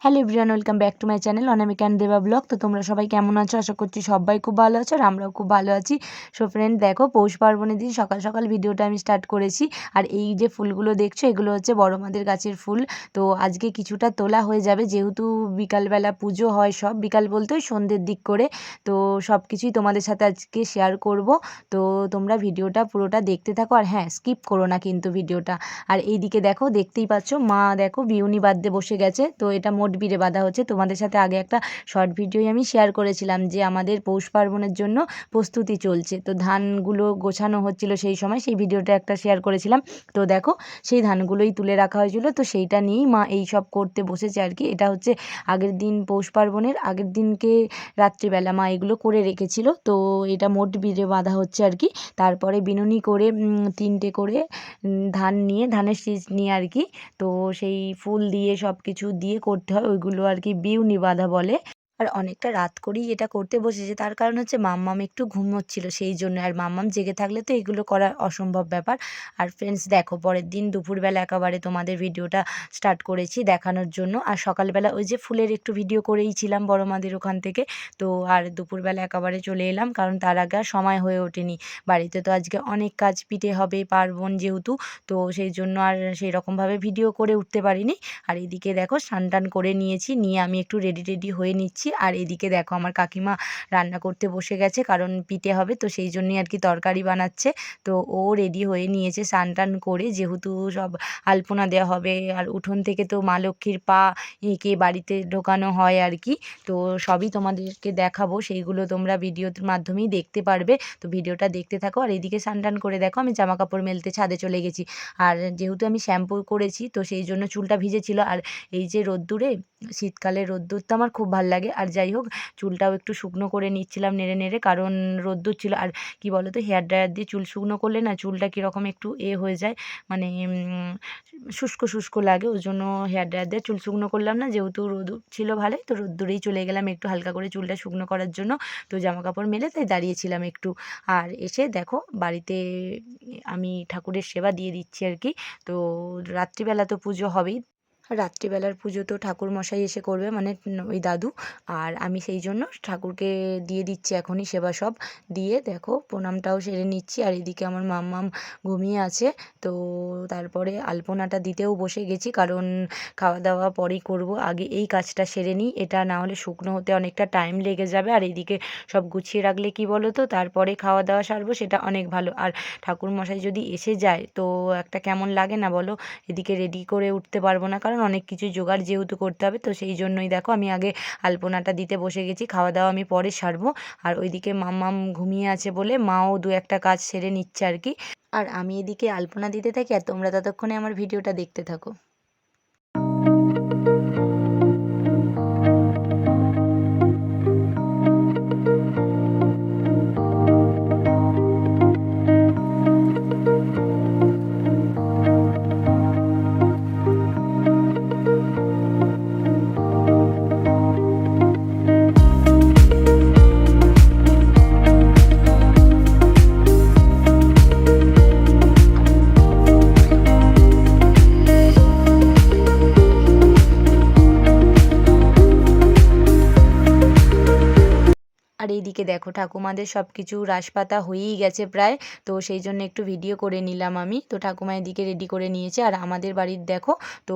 Hello everyone, welcome back to my channel Anamika and দেবা blog. তো তোমরা সবাই কেমন আছো? আশা করছি সবাই খুব ভালো আছো আর আমরাও খুব ভালো আছি। সো ফ্রেন্ড, দেখো পৌষ পার্বণের দিন সকাল সকাল ভিডিওটা আমি স্টার্ট করেছি। আর এই যে ফুলগুলো দেখছো, এগুলো হচ্ছে বড় মাদের গাছের ফুল। তো আজকে কিছুটা তোলা হয়ে যাবে, যেহেতু বিকালবেলা পুজো হয়, সব বিকাল বলতে ওই সন্ধ্যের দিক করে। তো সব কিছুই তোমাদের সাথে আজকে শেয়ার করব। তো তোমরা ভিডিওটা পুরোটা দেখতে থাকো, আর হ্যাঁ, স্কিপ করো না কিন্তু ভিডিওটা। আর এইদিকে দেখো, দেখতেই পাচ্ছ মা দেখো বিউনি বাঁধতে বসে গেছে। তো এটা মোট বিড়ে বাঁধা হচ্ছে। তোমাদের সাথে আগে একটা শর্ট ভিডিওই আমি শেয়ার করেছিলাম যে আমাদের পৌষ পার্বণের জন্য প্রস্তুতি চলছে, তো ধানগুলো গোছানো হচ্ছিল সেই সময়, সেই ভিডিওটা একটা শেয়ার করেছিলাম। তো দেখো সেই ধানগুলোই তুলে রাখা হয়েছিল, তো সেইটা নিয়েই মা এই সব করতে বসেছে আর কি। এটা হচ্ছে আগের দিন, পৌষ পার্বণের আগের দিনকে রাত্রিবেলা মা এগুলো করে রেখেছিল। তো এটা মোট বিড়ে বাঁধা হচ্ছে আর কি। তারপরে বিনুনি করে 3টে করে ধান নিয়ে, ধানের শীষ নিয়ে আর কি। তো সেই ফুল দিয়ে সব কিছু দিয়ে করতে হয়, ওইগুলো আর কি বিউনি বাঁধা বলে। আর অনেকটা রাত করেই এটা করতে বসেছে, তার কারণ হচ্ছে মাম্মাম একটু ঘুমোচ্ছিল সেই জন্য। আর মাম্মাম জেগে থাকলে তো এগুলো করা অসম্ভব ব্যাপার। আর ফ্রেন্ডস দেখো, পরের দিন দুপুরবেলা একেবারে তোমাদের ভিডিওটা স্টার্ট করেছি দেখানোর জন্য। আর সকালবেলা ওই যে ফুলের একটু ভিডিও করেইছিলাম বড় মাদের ওখান থেকে। তো আর দুপুরবেলা একেবারে চলে এলাম, কারণ তার আগে আর সময় হয়ে ওঠেনি। বাড়িতে তো আজকে অনেক কাজ, পিঠে হবে, পার্বণ যেহেতু, তো সেই জন্য আর সেই রকমভাবে ভিডিও করে উঠতে পারিনি। আর এদিকে দেখো স্নান টান করে নিয়েছি, নিয়ে আমি একটু রেডি হয়ে নিচ্ছি। আর এদিকে দেখো আমার কাকিমা রান্না করতে বসে গেছে, কারণ পিঠে হবে, তো সেই জন্যই আর কি তরকারি বানাচ্ছে। তো ও রেডি হয়ে নিয়েছে স্নান টান করে, যেহেতু সব আলপনা দেওয়া হবে। আর উঠোন থেকে তো মা লক্ষ্মীর পা এঁকে বাড়িতে ঢোকানো হয় আর কি। তো সবই তোমাদেরকে দেখাবো, সেইগুলো তোমরা ভিডিওর মাধ্যমেই দেখতে পারবে। তো ভিডিওটা দেখতে থাকো। আর এদিকে স্নান টান করে দেখো আমি জামা কাপড় মেলতে ছাদে চলে গেছি। আর যেহেতু আমি শ্যাম্পু করেছি, তো সেই জন্য চুলটা ভিজেছিল। আর এই যে রোদ্দুরে, শীতকালে রোদ্দুর তো আমার খুব ভাল লাগে। আর যাই হোক, চুলটাও একটু শুকনো করে নিচ্ছিলাম নেড়ে নেড়ে, কারণ রোদ্দুর ছিল। আর কি বলো তো, হেয়ার ড্রায়ার দিয়ে চুল শুকনো করলে না চুলটা কীরকম একটু হয়ে যায়, মানে শুষ্ক শুষ্ক লাগে। ওই জন্য হেয়ার ড্রায়ার দিয়ে চুল শুকনো করলাম না, যেহেতু রোদ ছিল ভালোই, তো রোদ্দুরেই চলে গেলাম একটু হালকা করে চুলটা শুকনো করার জন্য। তো জামা কাপড় মেলে তাই দাঁড়িয়েছিলাম একটু। আর এসে দেখো বাড়িতে আমি ঠাকুরের সেবা দিয়ে দিচ্ছি আর কি। তো রাত্রিবেলা তো পুজো হবেই, রাত্রিবেলার পুজো তো ঠাকুরমশাই এসে করবে, মানে ওই দাদু। আর আমি সেই জন্য ঠাকুরকে দিয়ে দিচ্ছি এখনই সেবা সব দিয়ে। দেখো প্রণামটাও সেরে নিচ্ছি। আর এদিকে আমার মাম্মাম ঘুমিয়ে আছে। তো তারপরে আলপনাটা দিতেও বসে গেছি, কারণ খাওয়া দাওয়া পরেই করব, আগে এই কাজটা সেরে নিই। এটা না হলে শুকনো হতে অনেকটা টাইম লেগে যাবে। আর এদিকে সব গুছিয়ে রাখলে কি বলো তো, তারপরে খাওয়া দাওয়া সারবো, সেটা অনেক ভালো। আর ঠাকুরমশাই যদি এসে যায় তো একটা কেমন লাগে না বলো, এদিকে রেডি করে উঠতে পারবো না, কারণ অনেক কিছু জোগাড় যেহেতু করতে হবে। তো সেই জন্যই দেখো আমি আগে আলপনাটা দিতে বসে গেছি, খাওয়া দাওয়া আমি পরে সারবো। আর ওইদিকে মাম্মাম ঘুমিয়ে আছে বলে মাও দু একটা কাজ সেরে নিচ্ছে আর কি। আর আমি এদিকে আলপনা দিতে থাকি, আর তোমরা ততক্ষণে আমার ভিডিওটা দেখতে থাকো। আর এইদিকে দেখো ঠাকুমাদের সব কিছু রাসপাতা হয়েই গেছে প্রায়। তো সেই জন্য একটু ভিডিও করে নিলাম আমি। তো ঠাকুমা এদিকে রেডি করে নিয়েছে। আর আমাদের বাড়ির দেখো, তো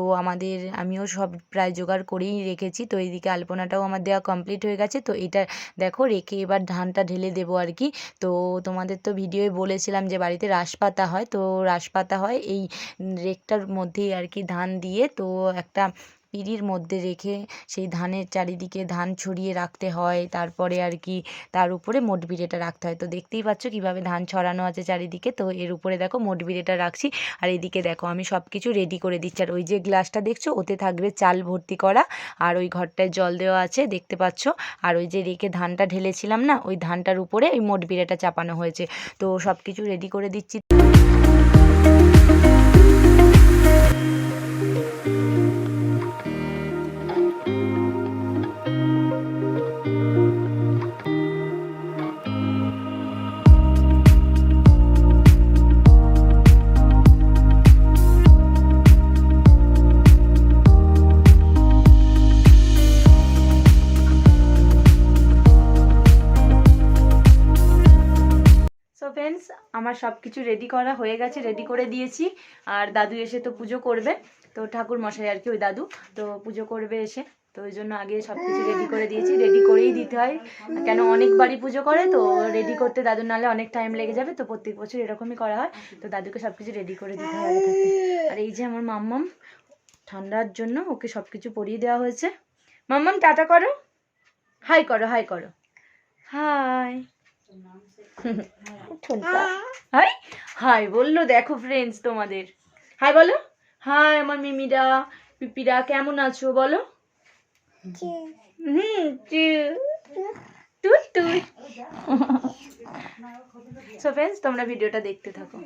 আমিও সব প্রায় জোগাড় করেই রেখেছি। তো এইদিকে আলপনাটাও আমার দেওয়া কমপ্লিট হয়ে গেছে। তো এটা দেখো রেখে এবার ধানটা ঢেলে দেবো আর কি। তো তোমাদের তো ভিডিওয়ে বলেছিলাম যে বাড়িতে রাসপাতা হয়, তো রাসপাতা হয় এই রেকটার মধ্যেই আর কি, ধান দিয়ে। তো একটা পিঁড়ির মধ্যে রেখে সেই ধানের চারিদিকে ধান ছড়িয়ে রাখতে হয়, তারপরে আর কি তার উপরে মোট বিড়েটা রাখতে হয়। তো দেখতেই পাচ্ছ কিভাবে ধান ছড়ানো আছে চারিদিকে। তো এর উপরে দেখো মোট বিড়েটা রাখছি। আর এদিকে দেখো আমি সব কিছু রেডি করে দিচ্ছি। আর ওই যে গ্লাসটা দেখছো, ওতে থাকবে চাল ভর্তি করা। আর ওই ঘরটায় জল দেওয়া আছে দেখতে পাচ্ছ। আর ওই যে রেখে ধানটা ঢেলেছিলাম না, ওই ধানটার উপরে ওই মোট বিড়েটা চাপানো হয়েছে। তো সব কিছু রেডি করে দিচ্ছি। সব কিছু রেডি করা হয়ে গেছে, রেডি করে দিয়েছি। আর দাদু এসে তো পুজো করবে, তো ঠাকুর মশাই আর কি, ওই দাদু তো পুজো করবে এসে, তো ওই জন্য আগে সব কিছু রেডি করে দিয়েছি। রেডি করেই দিতে হয়, কেন অনেকবারই পুজো করে তো রেডি করতে দাদুর নাহলে অনেক টাইম লেগে যাবে, তো প্রত্যেক বছর এরকমই করা হয়, তো দাদুকে সব কিছু রেডি করে দিতে হয় আগে থাকতে। আর এই যে আমার মাম্মাম, ঠান্ডার জন্য ওকে সব কিছু পরিয়ে দেওয়া হয়েছে। মাম্মাম টাটা করো, হাই করো, হাই করো, হাই হাই হাই বললো। দেখো ফ্রেন্ডস তোমাদের হাই বলো, হাই আমার মিমিরা পিপিরা কেমন আছো বলো। টুট টুট। সো ফ্রেন্ডস তোমরা ভিডিওটা দেখতে থাকো।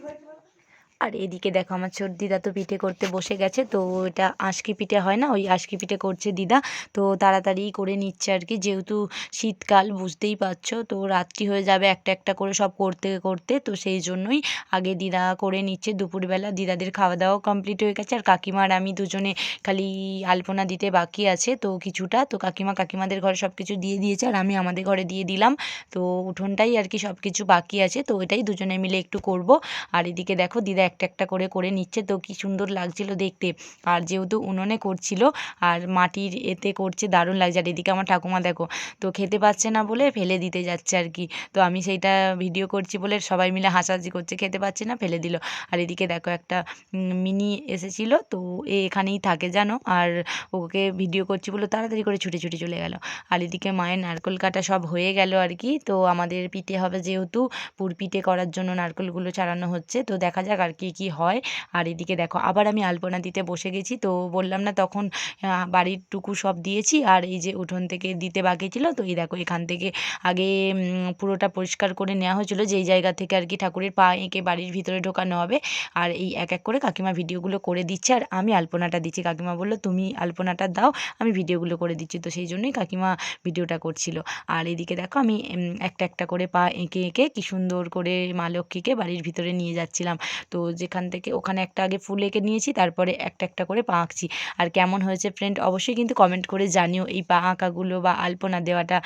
আর এদিকে দেখো আমার ছোট দিদা তো পিঠে করতে বসে গেছে, তো এটা আঁশকি পিঠে হয় না, ওই আঁশকি পিঠে করছে দিদা, তো তাড়াতাড়ি করে নিচ্ছে আর কি, যেহেতু শীতকাল বুঝতেই পারছো, তো রাত্রি হয়ে যাবে একটা একটা করে সব করতে করতে, তো সেই জন্যই আগে দিদা করে নিচ্ছে। দুপুরবেলা দিদাদের খাওয়া দাওয়া কমপ্লিট হয়ে গেছে, আর কাকিমা আর আমি দুজনে খালি আলপনা দিতে বাকি আছে তো কিছুটা, তো কাকিমাদের ঘরে সব কিছু দিয়ে দিয়েছে, আর আমি আমাদের ঘরে দিয়ে দিলাম, তো উঠোনটাই আর কি সব কিছু বাকি আছে, তো ওইটাই দুজনে মিলে একটু করব। আর এদিকে দেখো দিদা একটা একটা করে করে নিচ্ছে, তো কি সুন্দর লাগছিল দেখতে, আর যেহেতু উনুনে করছিল আর মাটির এতে করছে, দারুণ লাগছে। আর এদিকে আমার ঠাকুমা দেখো, তো খেতে পাচ্ছে না বলে ফেলে দিতে যাচ্ছে আর কি, তো আমি সেইটা ভিডিও করছি বলে সবাই মিলে হাসাহাসি করছে, খেতে পাচ্ছে না ফেলে দিল। আর এদিকে দেখো একটা মিনি এসেছিল, তো এখানেই থাকে জানো, আর ওকে ভিডিও করছি বলে তাড়াতাড়ি করে ছুটে ছুটে চলে গেল। আর এদিকে মায়ের নারকেল কাটা সব হয়ে গেল আর কি, তো আমাদের পিঠে হবে যেহেতু, পুর পিঠে করার জন্য নারকেলগুলো ছাড়ানো হচ্ছে, তো দেখা যাক আর কি হয়। আর এদিকে দেখো আবার আমি আলপনা দিতে বসে গেছি, তো বললাম না তখন বাড়ির টুকু সব দিয়েছি, আর এই যে উঠোন থেকে দিতে বাকি ছিল, তো এই দেখো এখান থেকে আগে পুরোটা পরিষ্কার করে নেওয়া হয়েছিল, যেই জায়গা থেকে আর কি ঠাকুরের পা এঁকে বাড়ির ভিতরে ঢোকানো হবে। আর এই এক এক করে কাকিমা ভিডিওগুলো করে দিচ্ছে, আর আমি আলপনাটা দিচ্ছি। কাকিমা বললো তুমি আলপনাটা দাও, আমি ভিডিওগুলো করে দিচ্ছি, তো সেই জন্যই কাকিমা ভিডিওটা করছিল। আর এদিকে দেখো আমি একটা একটা করে পা এঁকে এঁকে কি সুন্দর করে মা লক্ষ্মীকে বাড়ির ভিতরে নিয়ে যাচ্ছিলাম, তো যেখান থেকে ওখানে একটা আগে ফুল এঁকে নিয়েছি, তারপরে একটা একটা করে পা আঁকছি। আর কেমন হয়েছে ফ্রেন্ড অবশ্যই কিন্তু কমেন্ট করে জানিও, এই পা আঁকাগুলো বা আলপনা দেওয়াটা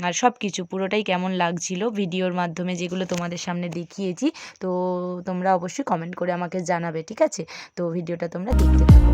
আর সব কিছু পুরোটাই কেমন লাগছিল ভিডিওর মাধ্যমে যেগুলো তোমাদের সামনে দেখিয়েছি, তো তোমরা অবশ্যই কমেন্ট করে আমাকে জানাবে, ঠিক আছে? তো ভিডিওটা তোমরা দেখতে থাকো।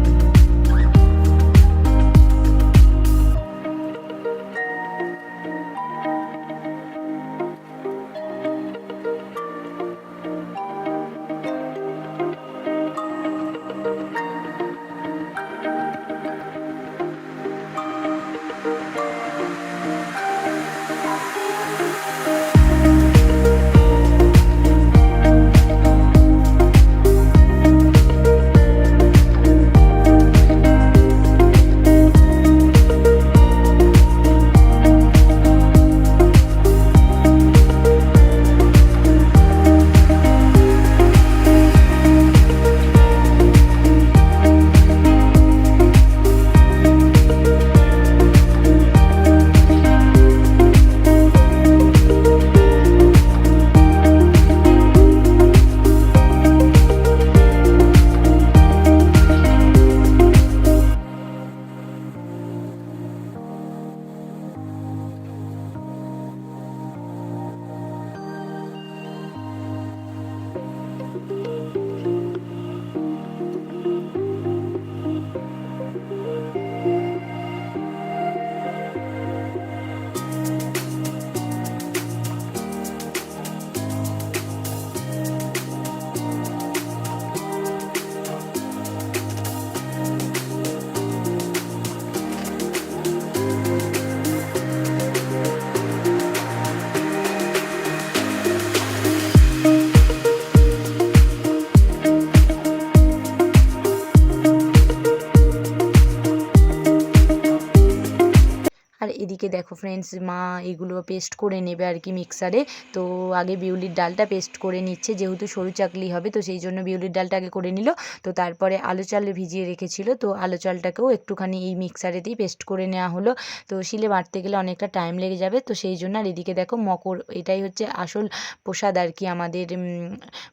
আর এদিকে দেখো ফ্রেন্ডস মা এগুলো পেস্ট করে নেবে আর কি মিক্সারে, তো আগে বিউলির ডালটা পেস্ট করে নিচ্ছে, যেহেতু সরু চাকলি হবে তো সেই জন্য বিউলির ডালটা আগে করে নিল, তো তারপরে আলু চাল ভিজিয়ে রেখেছিল, তো আলু চালটাকেও একটুখানি এই মিক্সারেতেই পেস্ট করে নেওয়া হলো, তো শিলে বাটতে গেলে অনেকটা টাইম লেগে যাবে, তো সেই জন্য। আর এদিকে দেখো মকর, এটাই হচ্ছে আসল প্রসাদ আর কি আমাদের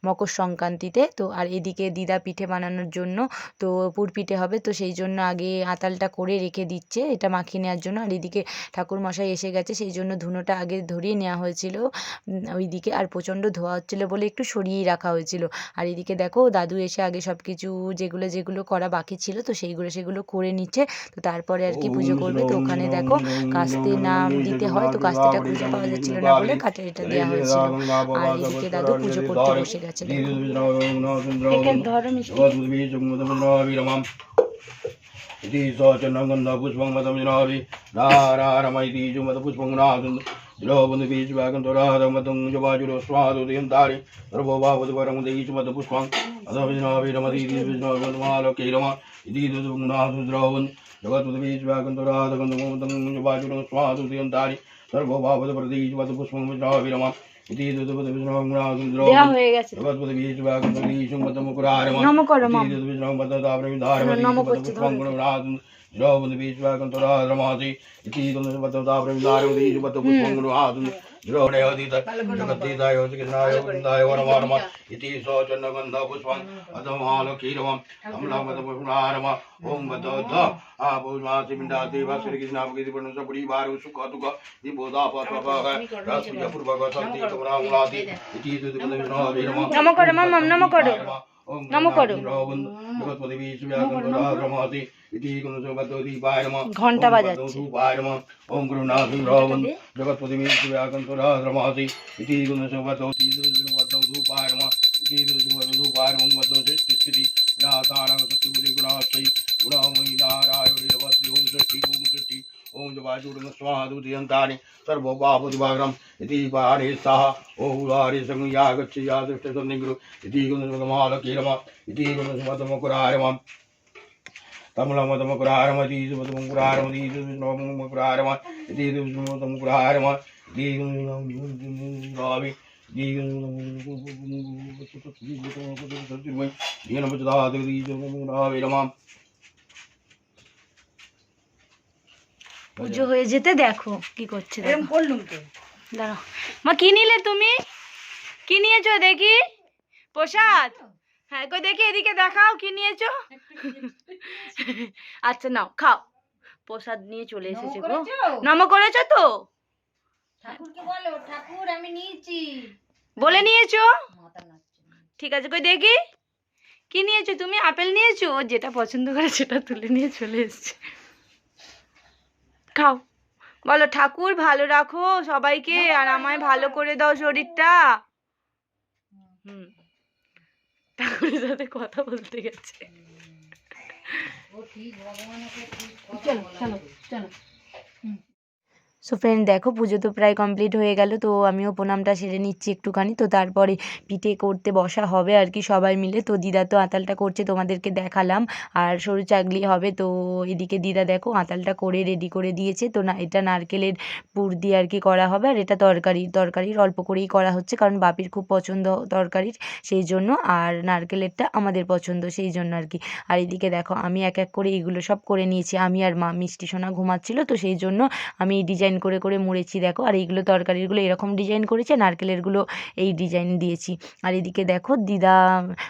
মকর সংক্রান্তিতে, তো আর এদিকে দিদা পিঠে বানানোর জন্য, তো পুর পিঠে হবে, তো সেই জন্য আগে আতালটা করে রেখে দিচ্ছে এটা মাখিয়ে নেওয়ার জন্য। আর এদিকে ঠাকুর মশাই এসে গেছে, সেই জন্য ধুনোটা আগে ধরিয়ে নেওয়া হয়েছিল ওইদিকে। আর প্রচণ্ড ধোয়া হচ্ছিলো বলে একটু সরিয়েই রাখা হয়েছিল। আর এদিকে দেখো দাদু এসে আগে সব কিছু যেগুলো করা বাকি ছিল তো সেগুলো করে নিচ্ছে। তো তারপরে আর কি পুজো করবে। তো ওখানে দেখো কাস্তে নাম দিতে হয়, তো কাস্তেটা খুঁজে পাওয়া যাচ্ছিল না বলে কাটারিটা দেওয়া হয়েছিল। আর এদিকে দাদু পুজো করতে বসে গেছে। ধরো মিষ্টি। इति सचन्नगन्धपुष्पं मदमिनाभि धारारमैति जुमदपुष्पं नादुन् द्रौपदीष्वागन्तराधमतं जवाजुरो स्वादुदयन्तारि सर्वो भावद्वरं देशमदपुष्पं अधमिनाभिरमदीति विष्णुमालकैरम इति दुनादुद्रौवन् जगत्पदीष्वागन्तराधगन्धमतं जवाजुरो स्वादुदयन्तारि सर्वो भावद्वरदेशमदपुष्पं विष्णुभिरम इति দেয়া হয়ে গেছে। নম করো মা। নম করছি ঘন্টা বাজাচ্ছে। ओम गुरुनाथ रावण जगतपति व्याकंतराधर्मासी इति गुणसंवतोति धूपाय नमः इति धूपाय ओम वतो स्थिति नाथानां सत्युगुरि गुणाश्रय गुणामयि नारायण वस्ति ओम सृष्टि ओम जवाजुर्न स्वादुदयन्तानि सर्वो बाहुदिवाग्रम इति पारे सह ओहुलारि संयागच्छ यादृष्ट सन्निगुरु इति गुणसंवतमालकीरम इति गुणसंवतमकुरारम तमलमतमकुरारमति सुमतमकुरारमति सुमतमकुरारम इति सुमतमकुरारम इति गावि পুজো হয়ে যেতে দেখো কি করছে। দাঁড়াও মা, কি নিলে তুমি? কি নিয়েছো দেখি? প্রসাদ? হ্যাঁ কই দেখি, এদিকে দেখাও কি নিয়েছো। আচ্ছা নাও খাও। প্রসাদ নিয়ে চলে এসেছে গো। নম করেছো তো? ঠাকুরকে বলো ঠাকুর আমি নিয়েছি বলে নিয়েছো? ঠিক আছে কই দেখি কি নিয়েছো তুমি? আপেল নিয়েছো? ও যেটা পছন্দ করে সেটা তুলে নিয়ে চলে এসেছে। খাও, বলো ঠাকুর ভালো রাখো সবাইকে আর আমায় ভালো করে দাও শরীরটা। ঠাকুরের সাথে কথা বলতে গেছে। চলো চলো চলো। সো ফ্রেন্ড দেখো পুজো তো প্রায় কমপ্লিট হয়ে গেল। তো আমিও প্রণামটা সেরে নিচ্ছি একটুখানি। তো তারপরে পিঠে করতে বসা হবে আর কি সবাই মিলে। তো দিদা তো আঁতালটা করছে, তোমাদেরকে দেখালাম। আর সরু চাগলি হবে। তো এদিকে দিদা দেখো আঁতালটা করে রেডি করে দিয়েছে। তো না এটা নারকেলের পুর দিয়ে আর কি করা হবে। আর এটা তরকারির অল্প করেই করা হচ্ছে, কারণ বাপির খুব পছন্দ তরকারির সেই জন্য। আর নারকেলেরটা আমাদের পছন্দ সেই জন্য আর কি। আর এদিকে দেখো আমি এক এক করে এইগুলো সব করে নিয়েছি। আমি আর মা, মিষ্টি সোনা ঘুমাচ্ছিল তো সেই জন্য আমি এই ডিজাইন করে করে মুড়েছি দেখো। আর এইগুলো তরকারিগুলো এরকম ডিজাইন করেছে, নারকেলেরগুলো এই ডিজাইন দিয়েছি। আর এদিকে দেখো দিদা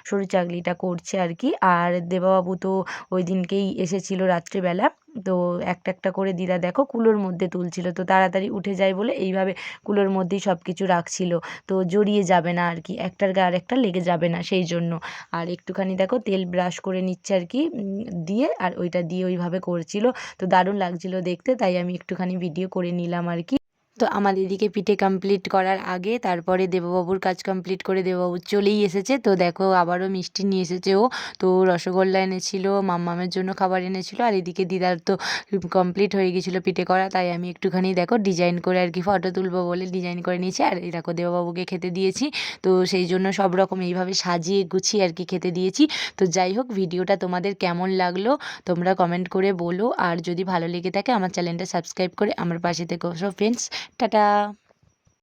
সরু চাগলিটা করছে আর কি। আর দেবাবাবু তো ওই দিনকেই এসেছিল রাত্রিবেলা। তো একটা একটা করে দিদা দেখো কুলোর মধ্যে তুলছিল। তো তাড়াতাড়ি উঠে যায় বলে এইভাবে কুলোর মধ্যেই সব কিছু রাখছিল। তো জড়িয়ে যাবে না আর কি, একটার গায়ে আরেকটা লেগে যাবে না সেই জন্য। আর একটুখানি দেখো তেল ব্রাশ করে নিচ্ছে আর কি দিয়ে, আর ওইটা দিয়ে ওইভাবে করছিল। তো দারুণ লাগছিল দেখতে, তাই আমি একটুখানি ভিডিও করে নিলাম আর কি। তো আমাদের এদিকে পিঠে কমপ্লিট করার আগে তারপরে দেববাবুর কাজ কমপ্লিট করে দেববাবু চলেই এসেছে। তো দেখো আবারও মিষ্টি নিয়ে এসেছে ও। তো রসগোল্লা এনেছিল, মাম্মামের জন্য খাবার এনেছিল। আর এদিকে দিদার তো কমপ্লিট হয়ে গেছিলো পিঠে করা, তাই আমি একটুখানি দেখো ডিজাইন করে আর কি ফটো তুলবো বলে ডিজাইন করে নিয়েছি। আর এই দেখো দেববাবুকে খেতে দিয়েছি। তো সেই জন্য সব রকম এইভাবে সাজিয়ে গুছিয়ে আর কি খেতে দিয়েছি। তো যাই হোক ভিডিওটা তোমাদের কেমন লাগলো তোমরা কমেন্ট করে বলো। আর যদি ভালো লেগে থাকে আমার চ্যানেলটা সাবস্ক্রাইব করে আমার পাশে থেকো। So friends tata.